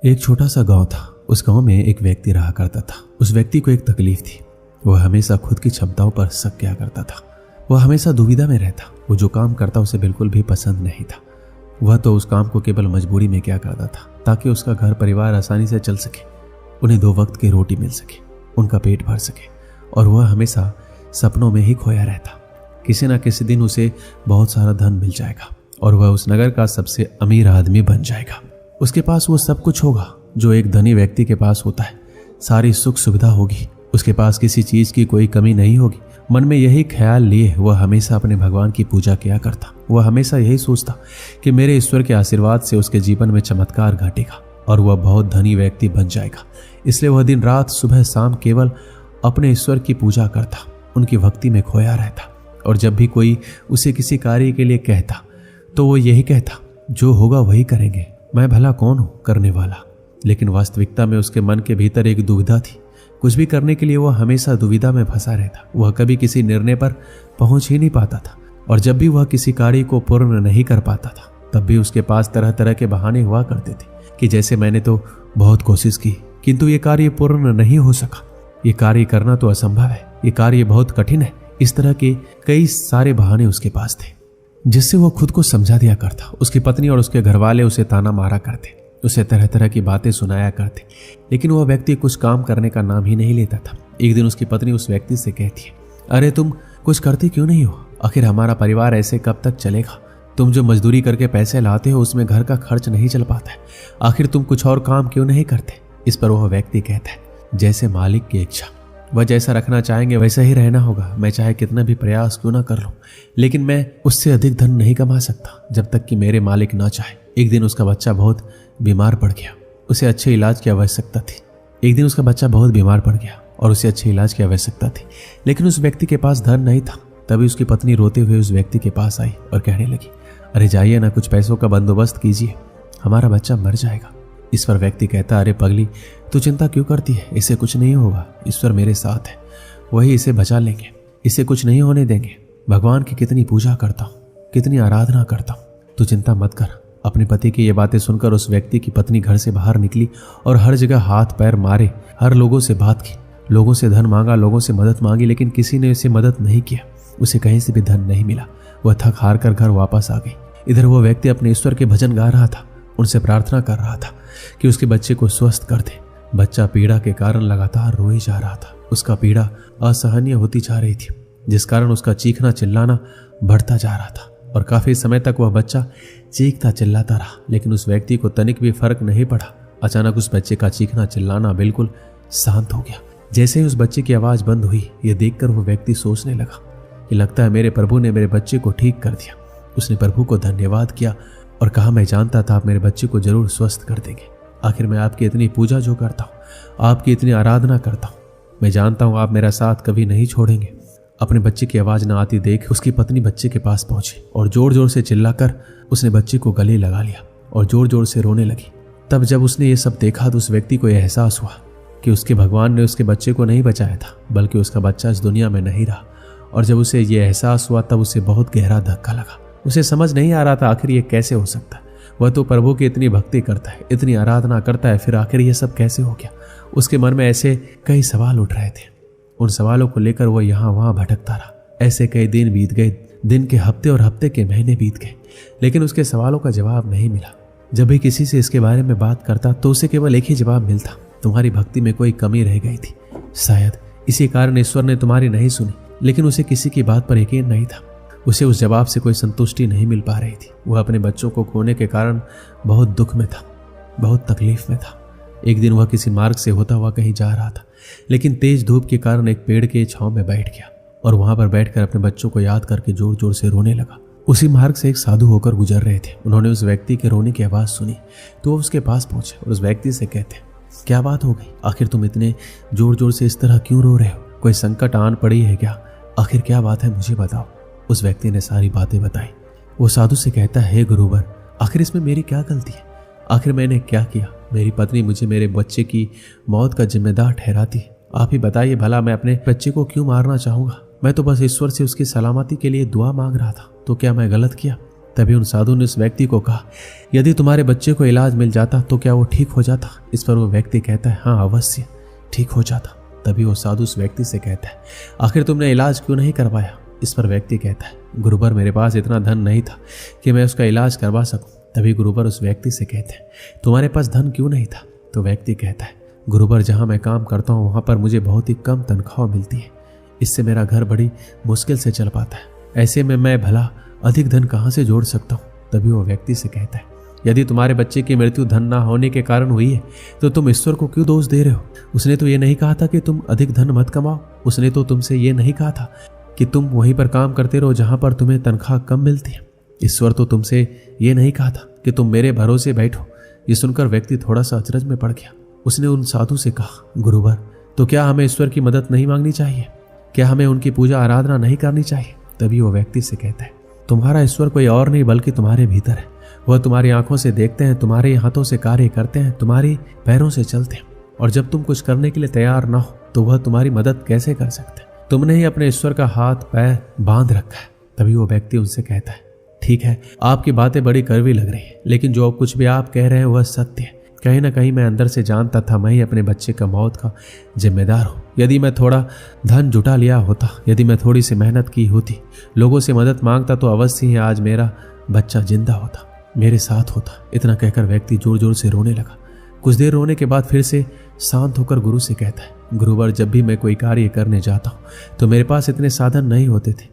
एक छोटा सा गांव था। उस गांव में एक व्यक्ति रहा करता था। उस व्यक्ति को एक तकलीफ थी। वह हमेशा खुद की क्षमताओं पर शक किया करता था। वह हमेशा दुविधा में रहता। वो जो काम करता उसे बिल्कुल भी पसंद नहीं था। वह तो उस काम को केवल मजबूरी में किया करता था ताकि उसका घर परिवार आसानी से चल सके, उन्हें 2 वक्त की रोटी मिल सके, उनका पेट भर सके। और वह हमेशा सपनों में ही खोया रहता। किसी न किसी दिन उसे बहुत सारा धन मिल जाएगा और वह उस नगर का सबसे अमीर आदमी बन जाएगा। उसके पास वो सब कुछ होगा जो एक धनी व्यक्ति के पास होता है। सारी सुख सुविधा होगी। उसके पास किसी चीज की कोई कमी नहीं होगी। मन में यही ख्याल लिए वह हमेशा अपने भगवान की पूजा किया करता। वह हमेशा यही सोचता कि मेरे ईश्वर के आशीर्वाद से उसके जीवन में चमत्कार घटेगा और वह बहुत धनी व्यक्ति बन जाएगा। इसलिए वह दिन रात सुबह शाम केवल अपने ईश्वर की पूजा करता, उनकी भक्ति में खोया रहता। और जब भी कोई उसे किसी कार्य के लिए कहता तो वो यही कहता, जो होगा वही करेंगे, मैं भला कौन हूं करने वाला। लेकिन वास्तविकता में उसके मन के भीतर एक दुविधा थी। कुछ भी करने के लिए वह हमेशा दुविधा में फंसा रहता। वह कभी किसी निर्णय पर पहुंच ही नहीं पाता था। और जब भी वह किसी कार्य को पूर्ण नहीं कर पाता था तब भी उसके पास तरह तरह के बहाने हुआ करते थे कि जैसे मैंने तो बहुत कोशिश की किंतु ये कार्य पूर्ण नहीं हो सका, ये कार्य करना तो असंभव है, ये कार्य बहुत कठिन है। इस तरह के कई सारे बहाने उसके पास थे जिससे वह खुद को समझा दिया करता। उसकी पत्नी और उसके घरवाले उसे ताना मारा करते, उसे तरह तरह की बातें सुनाया करते, लेकिन वह व्यक्ति कुछ काम करने का नाम ही नहीं लेता था। एक दिन उसकी पत्नी उस व्यक्ति से कहती है, अरे तुम कुछ करती क्यों नहीं हो? आखिर हमारा परिवार ऐसे कब तक चलेगा? तुम जो मजदूरी करके पैसे लाते हो उसमें घर का खर्च नहीं चल पाता है। आखिर तुम कुछ और काम क्यों नहीं करते? इस पर वह व्यक्ति कहता है, जैसे मालिक की इच्छा, वह जैसा रखना चाहेंगे वैसा ही रहना होगा। मैं चाहे कितना भी प्रयास क्यों ना कर लूं, लेकिन मैं उससे अधिक धन नहीं कमा सकता जब तक कि मेरे मालिक ना चाहे। एक दिन उसका बच्चा बहुत बीमार पड़ गया, उसे अच्छे इलाज की आवश्यकता थी। लेकिन उस व्यक्ति के पास धन नहीं था। तभी उसकी पत्नी रोते हुए उस व्यक्ति के पास आई और कहने लगी, अरे जाइए ना, कुछ पैसों का बंदोबस्त कीजिए, हमारा बच्चा मर जाएगा। इस पर व्यक्ति कहता, अरे पगली, तू चिंता क्यों करती है? इसे कुछ नहीं होगा, ईश्वर मेरे साथ है, वही इसे बचा लेंगे, इसे कुछ नहीं होने देंगे। भगवान की कितनी पूजा करता हूँ, कितनी आराधना करता हूँ, तू चिंता मत कर। अपने पति की ये बातें सुनकर उस व्यक्ति की पत्नी घर से बाहर निकली और हर जगह हाथ पैर मारे, हर लोगों से बात की, लोगों से धन मांगा, लोगों से मदद मांगी, लेकिन किसी ने उसे मदद नहीं किया। उसे कहीं से भी धन नहीं मिला। वह थक हार कर घर वापस आ गई। इधर वह व्यक्ति अपने ईश्वर के भजन गा रहा था, उनसे प्रार्थना कर रहा था कि उसके बच्चे को स्वस्थ कर दे। बच्चा पीड़ा के कारण लगातार रोए जा रहा था। उसका पीड़ा असहनीय होती जा रही थी, जिस कारण उसका चीखना चिल्लाना बढ़ता जा रहा था। और काफी समय तक वह बच्चा चीखता चिल्लाता रहा, लेकिन उस व्यक्ति को तनिक भी फर्क नहीं पड़ा। अचानक उस बच्चे का चीखना चिल्लाना बिल्कुल शांत हो गया। जैसे ही उस बच्चे की आवाज बंद हुई, यह देखकर वो व्यक्ति सोचने लगा कि लगता है मेरे प्रभु ने मेरे बच्चे को ठीक कर दिया। उसने प्रभु को धन्यवाद किया और कहा, मैं जानता था आप मेरे बच्चे को जरूर स्वस्थ कर देंगे। आखिर मैं आपकी इतनी पूजा जो करता हूँ, आपकी इतनी आराधना करता हूँ, मैं जानता हूँ आप मेरा साथ कभी नहीं छोड़ेंगे। अपने बच्चे की आवाज न आती देख उसकी पत्नी बच्चे के पास पहुंची और जोर जोर से चिल्लाकर उसने बच्चे को गले लगा लिया और जोर जोर से रोने लगी। तब जब उसने ये सब देखा तो उस व्यक्ति को यह एहसास हुआ कि उसके भगवान ने उसके बच्चे को नहीं बचाया था, बल्कि उसका बच्चा इस दुनिया में नहीं रहा। और जब उसे ये एहसास हुआ तब उसे बहुत गहरा धक्का लगा। उसे समझ नहीं आ रहा था आखिर ये कैसे हो सकता है। वह तो प्रभु की इतनी भक्ति करता है, इतनी आराधना करता है, फिर आखिर ये सब कैसे हो गया? उसके मन में ऐसे कई सवाल उठ रहे थे। उन सवालों को लेकर वह यहाँ वहाँ भटकता रहा। ऐसे कई दिन बीत गए, दिन के हफ्ते और हफ्ते के महीने बीत गए, लेकिन उसके सवालों का जवाब नहीं मिला। जब भी किसी से इसके बारे में बात करता तो उसे केवल एक ही जवाब मिलता, तुम्हारी भक्ति में कोई कमी रह गई थी। शायद इसी कारण ईश्वर ने तुम्हारी नहीं सुनी। लेकिन उसे किसी की बात पर यकीन नहीं था। उसे उस जवाब से कोई संतुष्टि नहीं मिल पा रही थी। वह अपने बच्चों को खोने के कारण बहुत दुख में था, बहुत तकलीफ में था। एक दिन वह किसी मार्ग से होता हुआ कहीं जा रहा था, लेकिन तेज धूप के कारण एक पेड़ के छांव में बैठ गया और वहां पर बैठकर अपने बच्चों को याद करके जोर जोर से रोने लगा। उसी मार्ग से एक साधु होकर गुजर रहे थे। उन्होंने उस व्यक्ति के रोने की आवाज सुनी तो वो उसके पास पहुंचे और उस व्यक्ति से कहते, क्या बात हो गई? आखिर तुम इतने जोर जोर से इस तरह क्यों रो रहे हो? कोई संकट आन पड़ी है क्या? आखिर क्या बात है, मुझे बताओ। उस व्यक्ति ने सारी बातें बताई। वो साधु से कहता है, हे गुरुवर, आखिर इसमें मेरी क्या गलती है? आखिर मैंने क्या किया? मेरी पत्नी मुझे मेरे बच्चे की मौत का जिम्मेदार ठहराती है। आप ही बताइए भला, मैं अपने बच्चे को क्यों मारना चाहूंगा? मैं तो बस ईश्वर से उसकी सलामती के लिए दुआ मांग रहा था, तो क्या मैं गलत किया? तभी उन साधु ने उस व्यक्ति को कहा, यदि तुम्हारे बच्चे को इलाज मिल जाता तो क्या वो ठीक हो जाता? इस पर वो व्यक्ति कहता है, हाँ अवश्य ठीक हो जाता। तभी वो साधु उस व्यक्ति से कहता है, आखिर तुमने इलाज क्यों नहीं करवाया? इस पर व्यक्ति कहता है, गुरुवर मेरे पास इतना धन नहीं था कि मैं उसका इलाज करवा सकूं। तभी गुरुवर उस व्यक्ति से कहते हैं, तुम्हारे पास धन क्यों नहीं था? तो व्यक्ति कहता है, गुरुवर जहाँ मैं काम करता हूँ वहाँ पर मुझे बहुत ही कम तनख्वाह मिलती है, इससे मेरा घर बड़ी मुश्किल से चल पाता है। ऐसे में मैं भला अधिक धन कहाँ से जोड़ सकता हूँ? तभी वो व्यक्ति से कहता है, यदि तुम्हारे बच्चे की मृत्यु धन ना होने के कारण हुई है तो तुम ईश्वर को क्यों दोष दे रहे हो? उसने तो ये नहीं कहा था कि तुम अधिक धन मत कमाओ। उसने तो तुमसे ये नहीं कहा था कि तुम वहीं पर काम करते रहो जहां पर तुम्हें तनख्वाह कम मिलती है। ईश्वर तो तुमसे ये नहीं कहा था कि तुम मेरे भरोसे बैठो। ये सुनकर व्यक्ति थोड़ा सा अचरज में पड़ गया। उसने उन साधु से कहा, गुरुवर तो क्या हमें ईश्वर की मदद नहीं मांगनी चाहिए? क्या हमें उनकी पूजा आराधना नहीं करनी चाहिए? तभी वो व्यक्ति से कहता है, तुम्हारा ईश्वर कोई और नहीं बल्कि तुम्हारे भीतर है। वह तुम्हारी आंखों से देखते हैं, तुम्हारे हाथों से कार्य करते हैं, तुम्हारी पैरों से चलते हैं, और जब तुम कुछ करने के लिए तैयार ना हो तो वह तुम्हारी मदद कैसे कर सकते हैं? तुमने ही अपने ईश्वर का हाथ पैर बांध रखा है। तभी वो व्यक्ति उनसे कहता है, ठीक है आपकी बातें बड़ी कड़वी लग रही है, लेकिन जो कुछ भी आप कह रहे हैं वह सत्य है। कहीं ना कहीं मैं अंदर से जानता था मैं ही अपने बच्चे का मौत का जिम्मेदार हूँ। यदि मैं थोड़ा धन जुटा लिया होता, यदि मैं थोड़ी सी मेहनत की होती, लोगों से मदद मांगता, तो अवश्य ही आज मेरा बच्चा जिंदा होता, मेरे साथ होता। इतना कहकर व्यक्ति जोर जोर से रोने लगा। कुछ देर रोने के बाद फिर से शांत होकर गुरु से कहता है, गुरुवर जब भी मैं कोई कार्य करने जाता हूँ तो मेरे पास इतने साधन नहीं होते थे,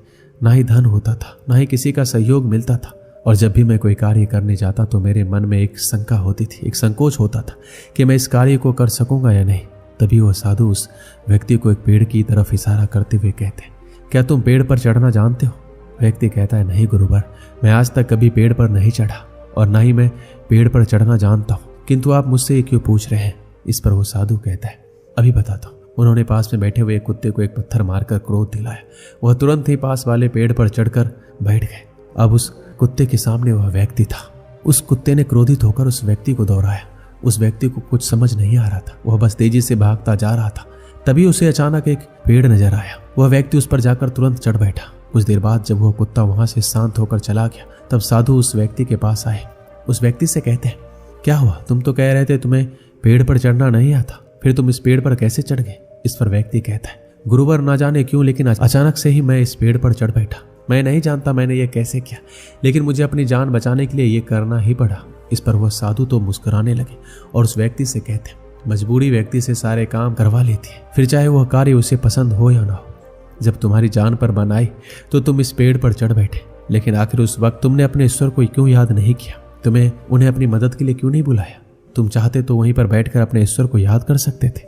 ना ही धन होता था, ना ही किसी का सहयोग मिलता था। और जब भी मैं कोई कार्य करने जाता तो मेरे मन में एक शंका होती थी, एक संकोच होता था कि मैं इस कार्य को कर सकूंगा या नहीं। तभी वह साधु उस व्यक्ति को एक पेड़ की तरफ इशारा करते हुए कहते हैं, क्या तुम पेड़ पर चढ़ना जानते हो? व्यक्ति कहता है, नहीं गुरुवर, मैं आज तक कभी पेड़ पर नहीं चढ़ा और ना ही मैं पेड़ पर चढ़ना जानता हूँ, किंतु आप मुझसे ये क्यों पूछ रहे हैं? इस पर वो साधु कहता है, अभी बताता हूँ। उन्होंने पास में बैठे हुए कुत्ते को एक पत्थर मारकर क्रोध दिलाया। वह तुरंत ही पास वाले पेड़ पर चढ़कर बैठ गए। अब उस कुत्ते के सामने वह व्यक्ति था। उस कुत्ते ने क्रोधित होकर उस व्यक्ति को दौड़ाया। उस व्यक्ति को कुछ समझ नहीं आ रहा था, वह बस तेजी से भागता जा रहा था। तभी उसे अचानक एक पेड़ नजर आया। वह व्यक्ति उस पर जाकर तुरंत चढ़ बैठा। कुछ देर बाद जब वह कुत्ता वहां से शांत होकर चला गया, तब साधु उस व्यक्ति के पास आए। उस व्यक्ति से कहते हैं, क्या हुआ? तुम तो कह रहे थे तुम्हें पेड़ पर चढ़ना नहीं आता, फिर तुम इस पेड़ पर कैसे चढ़ गए? इस पर व्यक्ति कहता है, गुरुवर ना जाने क्यों लेकिन अचानक से ही मैं इस पेड़ पर चढ़ बैठा। मैं नहीं जानता मैंने ये कैसे किया, लेकिन मुझे अपनी जान बचाने के लिए ये करना ही पड़ा। इस पर वह साधु तो मुस्कुराने लगे और उस व्यक्ति से कहते हैं, मजबूरी व्यक्ति से सारे काम करवा लेती है, फिर चाहे वह कार्य उसे पसंद हो या ना हो। जब तुम्हारी जान पर बन आई तो तुम इस पेड़ पर चढ़ बैठे, लेकिन आखिर उस वक्त तुमने अपने ईश्वर को क्यों याद नहीं किया? तुम्हें उन्हें अपनी मदद के लिए क्यों नहीं बुलाया? तुम चाहते तो वहीं पर बैठकर अपने ईश्वर को याद कर सकते थे,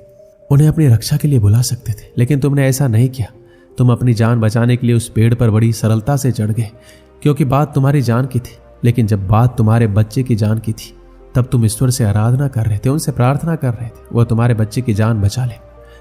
उन्हें अपनी रक्षा के लिए बुला सकते थे, लेकिन तुमने ऐसा नहीं किया। तुम अपनी जान बचाने के लिए उस पेड़ पर बड़ी सरलता से चढ़ गए, क्योंकि बात तुम्हारी जान की थी। लेकिन जब बात तुम्हारे बच्चे की जान की थी, तब तुम ईश्वर से आराधना कर रहे थे, उनसे प्रार्थना कर रहे थे वह तुम्हारे बच्चे की जान बचा ले।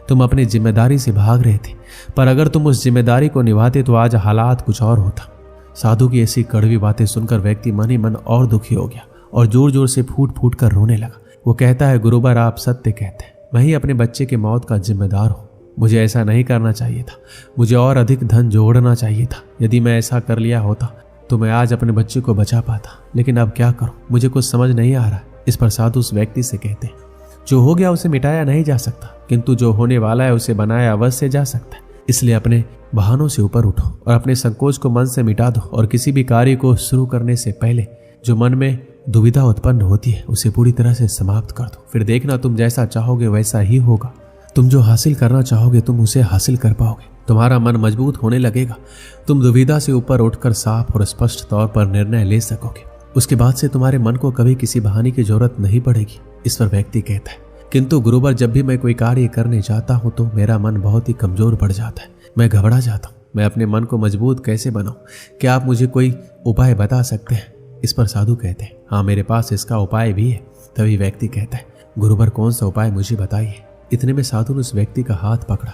तुम अपनी जिम्मेदारी से भाग रहे थे, पर अगर तुम उस जिम्मेदारी को निभाते तो आज हालात कुछ और होता। साधु की ऐसी कड़वी बातें सुनकर व्यक्ति मन ही मन और दुखी हो गया और जोर जोर से फूट फूट कर रोने लगा। वो कहता है, गुरुवर आप सत्य कहते हैं, मैं ही अपने बच्चे के मौत का जिम्मेदार हूँ। मुझे ऐसा नहीं करना चाहिए था, मुझे और अधिक धन जोड़ना चाहिए था। यदि मैं ऐसा कर लिया होता तो मैं आज अपने बच्चे को बचा पाता, लेकिन अब क्या करूं, मुझे कुछ समझ नहीं आ रहा। इस पर साधु उस व्यक्ति से कहते हैं, जो हो गया उसे मिटाया नहीं जा सकता, किंतु जो होने वाला है उसे बनाया अवश्य जा सकता है। इसलिए अपने बहानों से ऊपर उठो और अपने संकोच को मन से मिटा दो, और किसी भी कार्य को शुरू करने से पहले जो मन में दुविधा उत्पन्न होती है उसे पूरी तरह से समाप्त कर दो। फिर देखना तुम जैसा चाहोगे वैसा ही होगा। तुम जो हासिल करना चाहोगे तुम उसे हासिल कर पाओगे। तुम्हारा मन मजबूत होने लगेगा। तुम दुविधा से ऊपर उठकर साफ और स्पष्ट तौर पर निर्णय ले सकोगे। उसके बाद से तुम्हारे मन को कभी किसी बहाने की जरूरत नहीं पड़ेगी। इस पर व्यक्ति कहता है, किंतु गुरुवर जब भी मैं कोई कार्य करने जाता हूँ तो मेरा मन बहुत ही कमजोर पड़ जाता है, मैं घबरा जाता हूँ। मैं अपने मन को मजबूत कैसे बनाऊं? क्या आप मुझे कोई उपाय बता सकते हैं? इस पर साधु कहते हैं, हाँ मेरे पास इसका उपाय भी है। तभी व्यक्ति कहता है, गुरुवर कौन सा उपाय मुझे बताइए। इतने में साधु ने उस व्यक्ति का हाथ पकड़ा,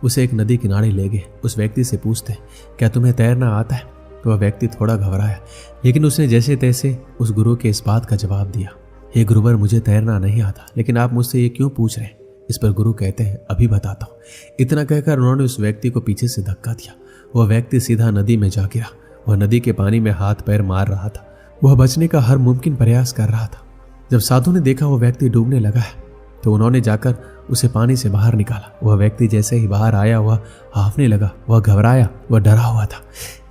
उसे एक नदी किनारे ले गए। उस व्यक्ति से पूछते, क्या तुम्हें तैरना आता है? तो वह व्यक्ति थोड़ा घबराया, लेकिन उसने जैसे तैसे उस गुरु के इस बात का जवाब दिया, हे गुरुवर मुझे तैरना नहीं आता, लेकिन आप मुझसे ये क्यों पूछ रहे हैं? इस पर गुरु कहते हैं, अभी बताता हूँ। इतना कहकर उन्होंने उस व्यक्ति को पीछे से धक्का दिया। वह व्यक्ति सीधा नदी में जा गिरा वह नदी के पानी में हाथ पैर मार रहा था। वह बचने का हर मुमकिन प्रयास कर रहा था। जब साधु ने देखा वह व्यक्ति डूबने लगा है तो उन्होंने जाकर उसे पानी से बाहर निकाला। वह व्यक्ति जैसे ही बाहर आया वह हांफने लगा, वह घबराया, वह डरा हुआ था।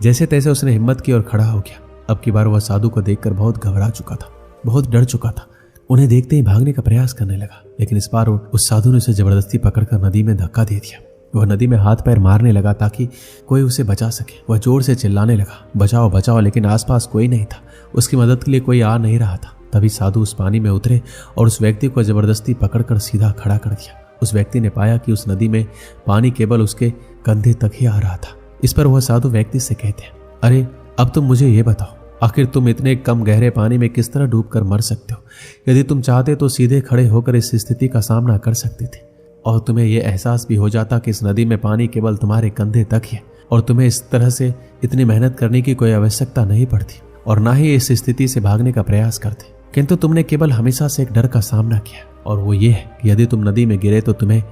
जैसे तैसे उसने हिम्मत की और खड़ा हो गया। अब की बार वह साधु को देखकर बहुत घबरा चुका था, बहुत डर चुका था। उन्हें देखते ही भागने का प्रयास करने लगा, लेकिन इस बार उस साधु ने उसे जबरदस्ती पकड़कर नदी में धक्का दे दिया। वह नदी में हाथ पैर मारने लगा ताकि कोई उसे बचा सके। वह जोर से चिल्लाने लगा, बचाओ बचाओ, लेकिन आसपास कोई नहीं था। उसकी मदद के लिए कोई आ नहीं रहा था। तभी साधु उस पानी में उतरे और उस व्यक्ति को जबरदस्ती पकड़कर सीधा खड़ा कर दिया। उस व्यक्ति ने पाया कि उस नदी में पानी केवल उसके कंधे तक ही आ रहा था। इस पर वह साधु व्यक्ति से कहते हैं, अरे अब तुम मुझे ये बताओ, आखिर तुम इतने कम गहरे पानी में किस तरह डूबकर मर सकते हो? यदि तुम चाहते तो सीधे खड़े होकर इस स्थिति का सामना कर सकते थे और तुम्हें यह एहसास भी हो जाता कि इस नदी में पानी केवल तुम्हारे कंधे तक ही है और तुम्हें इस तरह से इतनी मेहनत करने की कोई आवश्यकता नहीं पड़ती और ना ही इस स्थिति से भागने का प्रयास करते। किंतु तुमने केवल हमेशा से एक डर का सामना किया और वो ये है कि यदि तुम नदी में गिरे तो तुम्हें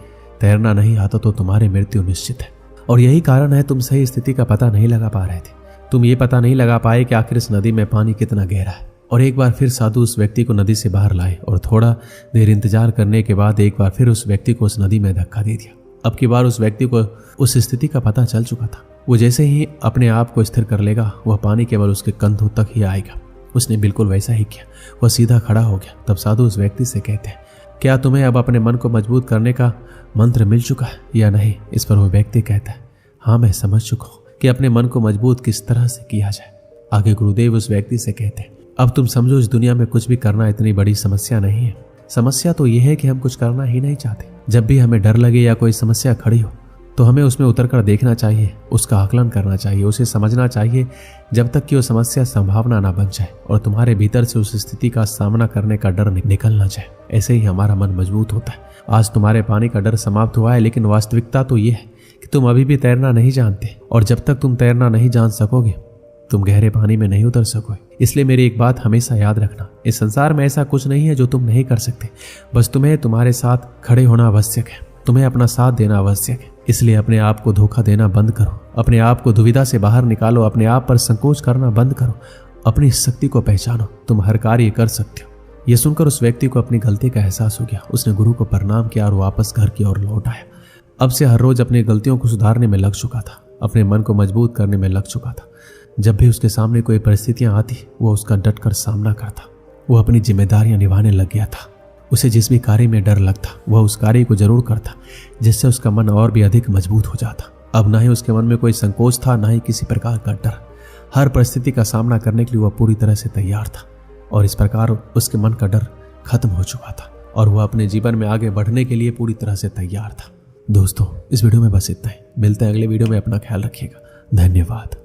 तैरना नहीं आता तो तुम्हारी मृत्यु निश्चित है। और यही कारण है तुम सही स्थिति का पता नहीं लगा पा रहे थे। तुम ये पता नहीं लगा पाए कि आखिर इस नदी में पानी कितना गहरा है। और एक बार फिर साधु उस व्यक्ति को नदी से बाहर लाए और थोड़ा देर इंतजार करने के बाद एक बार फिर उस व्यक्ति को उस नदी में धक्का दे दिया। अब की बार उस व्यक्ति को उस स्थिति का पता चल चुका था। वो जैसे ही अपने आप को स्थिर कर लेगा वह पानी केवल उसके कंधों तक ही आएगा। उसने बिल्कुल वैसा ही किया। वह सीधा खड़ा हो गया। तब साधु उस व्यक्ति से कहते हैं, क्या तुम्हें अब अपने मन को मजबूत करने का मंत्र मिल चुका है या नहीं? इस पर वो व्यक्ति कहता है, हाँ मैं समझ चुका हूँ कि अपने मन को मजबूत किस तरह से किया जाए। आगे गुरुदेव उस व्यक्ति से कहते हैं, अब तुम समझो इस दुनिया में कुछ भी करना इतनी बड़ी समस्या नहीं है। समस्या तो यह है कि हम कुछ करना ही नहीं चाहते। जब भी हमें डर लगे या कोई समस्या खड़ी हो तो हमें उसमें उतरकर देखना चाहिए, उसका आकलन करना चाहिए, उसे समझना चाहिए जब तक कि वो समस्या संभावना ना बन जाए और तुम्हारे भीतर से उस स्थिति का सामना करने का डर निकल ना जाए। ऐसे ही हमारा मन मजबूत होता है। आज तुम्हारे पानी का डर समाप्त हुआ है, लेकिन वास्तविकता तो ये है कि तुम अभी भी तैरना नहीं जानते और जब तक तुम तैरना नहीं जान सकोगे तुम गहरे पानी में नहीं उतर सकोगे। इसलिए मेरी एक बात हमेशा याद रखना, इस संसार में ऐसा कुछ नहीं है जो तुम नहीं कर सकते। बस तुम्हें तुम्हारे साथ खड़े होना आवश्यक है, तुम्हें अपना साथ देना आवश्यक है। इसलिए अपने आप को धोखा देना बंद करो, अपने आप को दुविधा से बाहर निकालो, अपने आप पर संकोच करना बंद करो, अपनी शक्ति को पहचानो, तुम हर कार्य कर सकते हो। यह सुनकर उस व्यक्ति को अपनी गलती का एहसास हो गया। उसने गुरु को प्रणाम किया और वापस घर की ओर लौट आया। अब से हर रोज अपनी गलतियों को सुधारने में लग चुका था, अपने मन को मजबूत करने में लग चुका था। जब भी उसके सामने कोई परिस्थितियां आती वो उसका डटकर सामना करता। वो अपनी जिम्मेदारियां निभाने लग गया था। उसे जिस भी कार्य में डर लगता वह उस कार्य को जरूर करता, जिससे उसका मन और भी अधिक मजबूत हो जाता। अब ना ही उसके मन में कोई संकोच था, ना ही किसी प्रकार का डर। हर परिस्थिति का सामना करने के लिए वह पूरी तरह से तैयार था और इस प्रकार उसके मन का डर खत्म हो चुका था और वह अपने जीवन में आगे बढ़ने के लिए पूरी तरह से तैयार था। दोस्तों, इस वीडियो में बस इतना ही। मिलते हैं अगले वीडियो में। अपना ख्याल रखिएगा। धन्यवाद।